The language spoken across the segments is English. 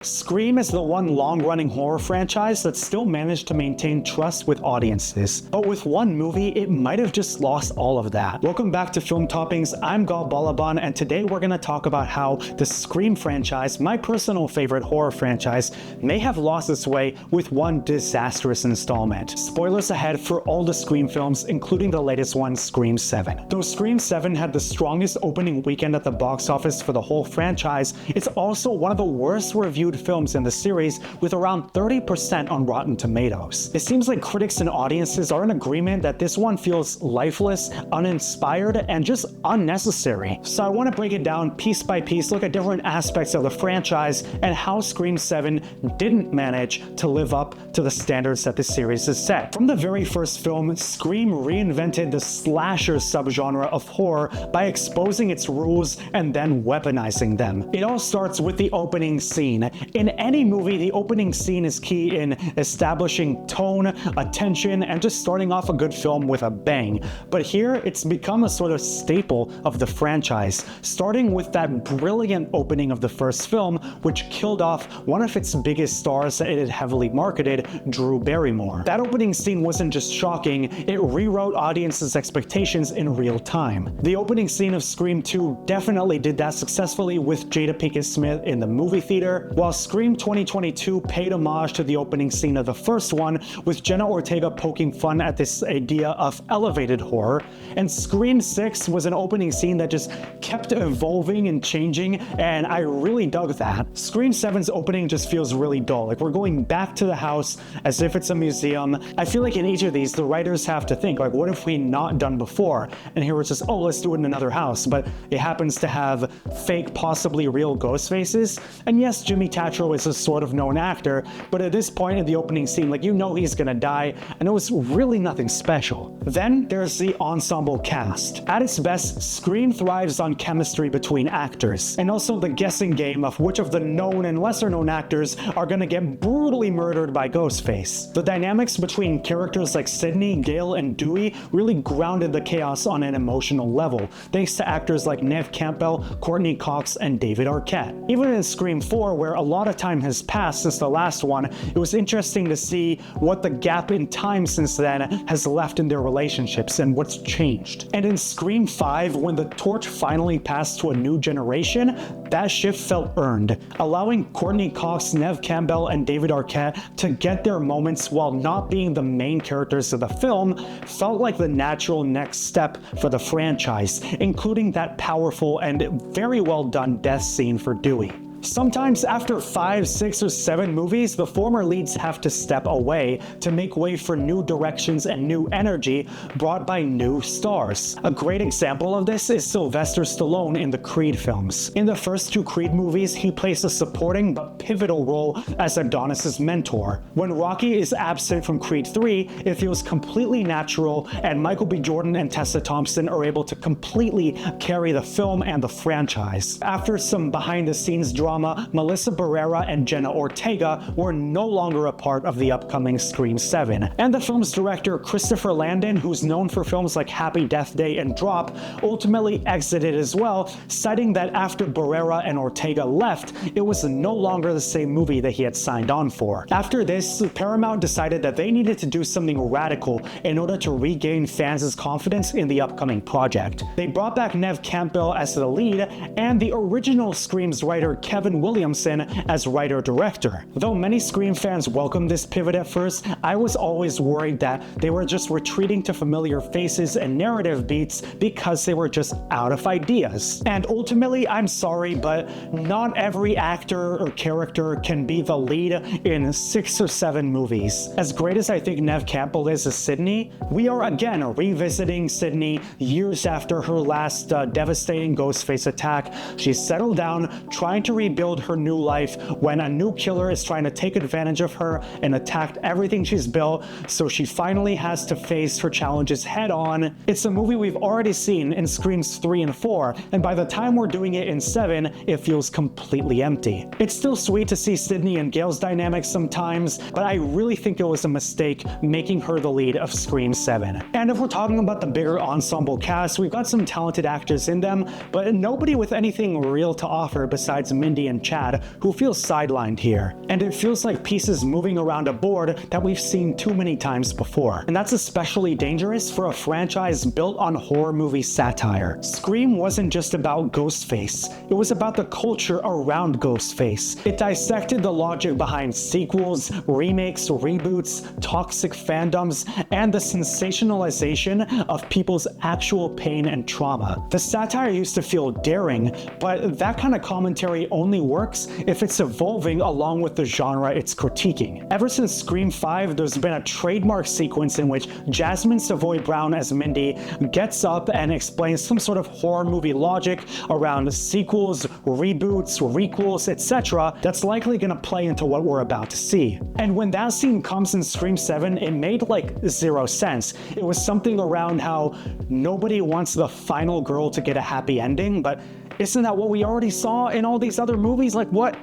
Scream is the one long-running horror franchise that still managed to maintain trust with audiences, but with one movie, it might have just lost all of that. Welcome back to Film Toppings, I'm galbalaban, and today we're gonna talk about how the Scream franchise, my personal favorite horror franchise, may have lost its way with one disastrous installment. Spoilers ahead for all the Scream films, including the latest one, Scream 7. Though Scream 7 had the strongest opening weekend at the box office for the whole franchise, it's also one of the worst reviewed films in the series, with around 30% on Rotten Tomatoes. It seems like critics and audiences are in agreement that this one feels lifeless, uninspired, and just unnecessary. So I want to break it down piece by piece, look at different aspects of the franchise, and how Scream 7 didn't manage to live up to the standards that the series has set. From the very first film, Scream reinvented the slasher subgenre of horror by exposing its rules and then weaponizing them. It all starts with the opening scene. In any movie, the opening scene is key in establishing tone, attention, and just starting off a good film with a bang. But here, it's become a sort of staple of the franchise, starting with that brilliant opening of the first film, which killed off one of its biggest stars that it had heavily marketed, Drew Barrymore. That opening scene wasn't just shocking, it rewrote audiences' expectations in real time. The opening scene of Scream 2 definitely did that successfully with Jada Pinkett Smith in the movie theater, while Scream 2022 paid homage to the opening scene of the first one, with Jenna Ortega poking fun at this idea of elevated horror, and Scream 6 was an opening scene that just kept evolving and changing, and I really dug that. Scream 7's opening just feels really dull, like we're going back to the house as if it's a museum. I feel like in each of these, the writers have to think, like, what have we not done before? And here it's just, oh, let's do it in another house, but it happens to have fake, possibly real ghost faces, and yes, Jimmy Tatro is a sort of known actor, but at this point in the opening scene, like, you know he's gonna die, and it was really nothing special. Then there's the ensemble cast. At its best, Scream thrives on chemistry between actors, and also the guessing game of which of the known and lesser known actors are gonna get brutally murdered by Ghostface. The dynamics between characters like Sidney, Gale, and Dewey really grounded the chaos on an emotional level, thanks to actors like Neve Campbell, Courtney Cox, and David Arquette. Even in Scream 4, where a lot of time has passed since the last one, it was interesting to see what the gap in time since then has left in their relationships and what's changed. And in Scream 5, when the torch finally passed to a new generation, that shift felt earned, allowing Courtney Cox, Neve Campbell, and David Arquette to get their moments while not being the main characters of the film felt like the natural next step for the franchise, including that powerful and very well done death scene for Dewey. Sometimes after 5, 6, or 7 movies, the former leads have to step away to make way for new directions and new energy brought by new stars. A great example of this is Sylvester Stallone in the Creed films. In the first 2 Creed movies, he plays a supporting but pivotal role as Adonis's mentor. When Rocky is absent from Creed 3, it feels completely natural, and Michael B. Jordan and Tessa Thompson are able to completely carry the film and the franchise. After some behind-the-scenes drama, Melissa Barrera and Jenna Ortega were no longer a part of the upcoming Scream 7. And the film's director, Christopher Landon, who's known for films like Happy Death Day and Drop, ultimately exited as well, citing that after Barrera and Ortega left, it was no longer the same movie that he had signed on for. After this, Paramount decided that they needed to do something radical in order to regain fans' confidence in the upcoming project. They brought back Neve Campbell as the lead, and the original Scream's writer, Kevin Williamson, as writer-director. Though many Scream fans welcomed this pivot at first, I was always worried that they were just retreating to familiar faces and narrative beats because they were just out of ideas. And ultimately, I'm sorry, but not every actor or character can be the lead in 6 or 7 movies. As great as I think Neve Campbell is as Sidney, we are again revisiting Sidney years after her last devastating Ghostface attack. She's settled down, trying to rebuild her new life when a new killer is trying to take advantage of her and attacked everything she's built, so she finally has to face her challenges head on. It's a movie we've already seen in Screams 3 and 4, and by the time we're doing it in 7, it feels completely empty. It's still sweet to see Sidney and Gale's dynamics sometimes, but I really think it was a mistake making her the lead of Scream 7. And if we're talking about the bigger ensemble cast, we've got some talented actors in them, but nobody with anything real to offer besides Mindy Mindy and Chad, who feel sidelined here. And it feels like pieces moving around a board that we've seen too many times before. And that's especially dangerous for a franchise built on horror movie satire. Scream wasn't just about Ghostface, it was about the culture around Ghostface. It dissected the logic behind sequels, remakes, reboots, toxic fandoms, and the sensationalization of people's actual pain and trauma. The satire used to feel daring, but that kind of commentary only works if it's evolving along with the genre it's critiquing. Ever since Scream 5, there's been a trademark sequence in which Jasmine Savoy Brown as Mindy gets up and explains some sort of horror movie logic around sequels, reboots, requels, etc. that's likely gonna play into what we're about to see. And when that scene comes in Scream 7, it made like zero sense. It was something around how nobody wants the final girl to get a happy ending, but isn't that what we already saw in all these other movies? Like what?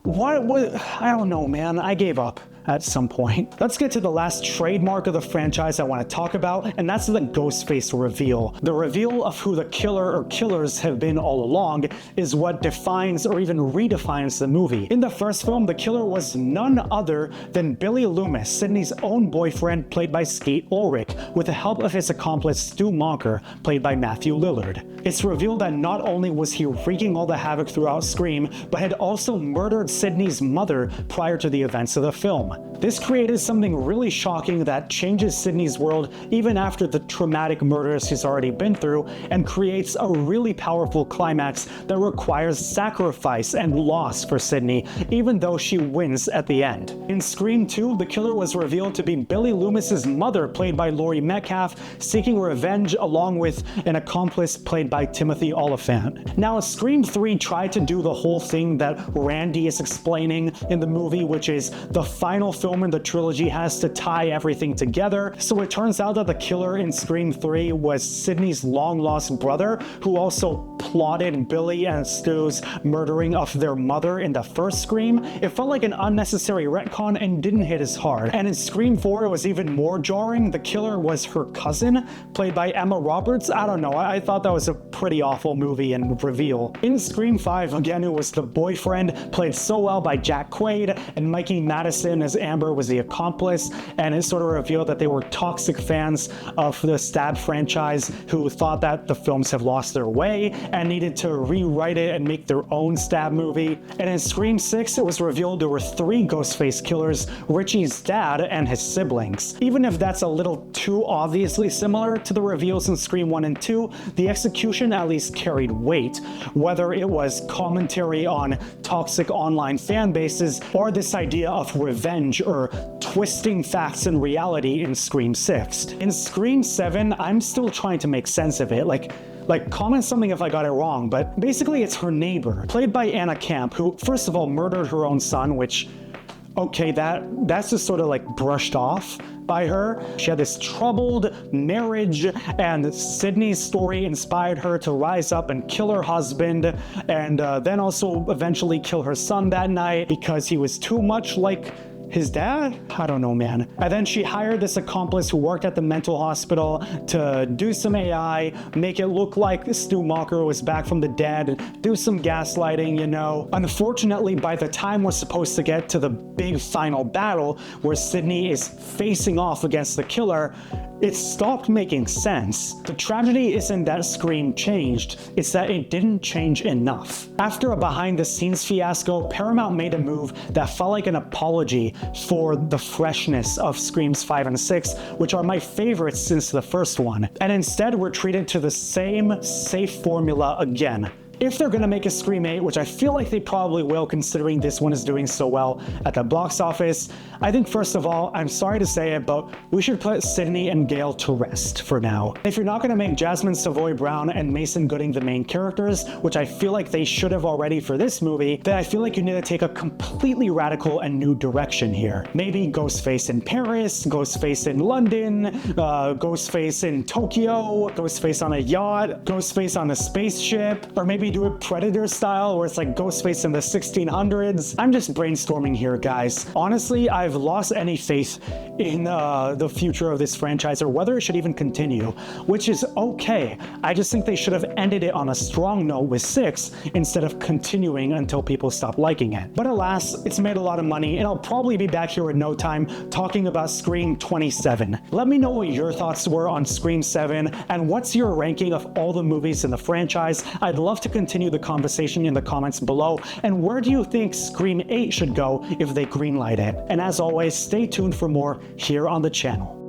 I don't know, man. I gave up at some point. Let's get to the last trademark of the franchise I want to talk about, and that's the Ghostface reveal. The reveal of who the killer or killers have been all along is what defines or even redefines the movie. In the first film, the killer was none other than Billy Loomis, Sidney's own boyfriend, played by Skate Ulrich, with the help of his accomplice Stu Monker, played by Matthew Lillard. It's revealed that not only was he wreaking all the havoc throughout Scream, but had also murdered Sidney's mother prior to the events of the film. This created something really shocking that changes Sidney's world even after the traumatic murders he's already been through, and creates a really powerful climax that requires sacrifice and loss for Sidney, even though she wins at the end. In Scream 2, the killer was revealed to be Billy Loomis's mother, played by Laurie Metcalf, seeking revenge along with an accomplice played by Timothy Oliphant. Now, Scream 3 tried to do the whole thing that Randy is explaining in the movie, which is the final film in the trilogy has to tie everything together. So it turns out that the killer in Scream 3 was Sidney's long-lost brother, who also plotted Billy and Stu's murdering of their mother in the first Scream. It felt like an unnecessary retcon and didn't hit as hard. And in Scream 4, it was even more jarring. The killer was her cousin, played by Emma Roberts. I don't know, I thought that was a pretty awful movie and reveal. In Scream 5, again, it was the boyfriend, played so well by Jack Quaid, and Mikey Madison as Amber was the accomplice, and it sort of revealed that they were toxic fans of the Stab franchise who thought that the films have lost their way and needed to rewrite it and make their own Stab movie. And in Scream 6, it was revealed there were 3 Ghostface killers, Richie's dad and his siblings. Even if that's a little too obviously similar to the reveals in Scream 1 and 2, the execution at least carried weight, whether it was commentary on toxic online fan bases or this idea of revenge or twisting facts and reality in Scream 6. In Scream 7, I'm still trying to make sense of it. Like comment something if I got it wrong, but basically it's her neighbor, played by Anna Camp, who first of all murdered her own son, which, okay, that's just sort of like brushed off by her. She had this troubled marriage, and Sidney's story inspired her to rise up and kill her husband, and then also eventually kill her son that night because he was too much like his dad? I don't know, man. And then she hired this accomplice who worked at the mental hospital to do some AI, make it look like Stu Mocker was back from the dead, and do some gaslighting, you know. Unfortunately, by the time we're supposed to get to the big final battle where Sidney is facing off against the killer, it stopped making sense. The tragedy isn't that Scream changed, it's that it didn't change enough. After a behind-the-scenes fiasco, Paramount made a move that felt like an apology for the freshness of Screams 5 and 6, which are my favorites since the first one, and instead we're treated to the same safe formula again. If they're gonna make a Scream 8, which I feel like they probably will considering this one is doing so well at the box office, I think first of all, I'm sorry to say it, but we should put Sidney and Gale to rest for now. If you're not gonna make Jasmine Savoy Brown and Mason Gooding the main characters, which I feel like they should have already for this movie, then I feel like you need to take a completely radical and new direction here. Maybe Ghostface in Paris, Ghostface in London, Ghostface in Tokyo, Ghostface on a yacht, Ghostface on a spaceship, or maybe maybe do it Predator style, where it's like Ghostface in the 1600s. I'm just brainstorming here, guys. Honestly, I've lost any faith in the future of this franchise or whether it should even continue, which is okay. I just think they should have ended it on a strong note with 6 instead of continuing until people stop liking it. But alas, it's made a lot of money, and I'll probably be back here in no time talking about Scream 27. Let me know what your thoughts were on Scream 7 and what's your ranking of all the movies in the franchise. I'd love to continue the conversation in the comments below. And where do you think Scream 8 should go if they greenlight it? And as always, stay tuned for more here on the channel.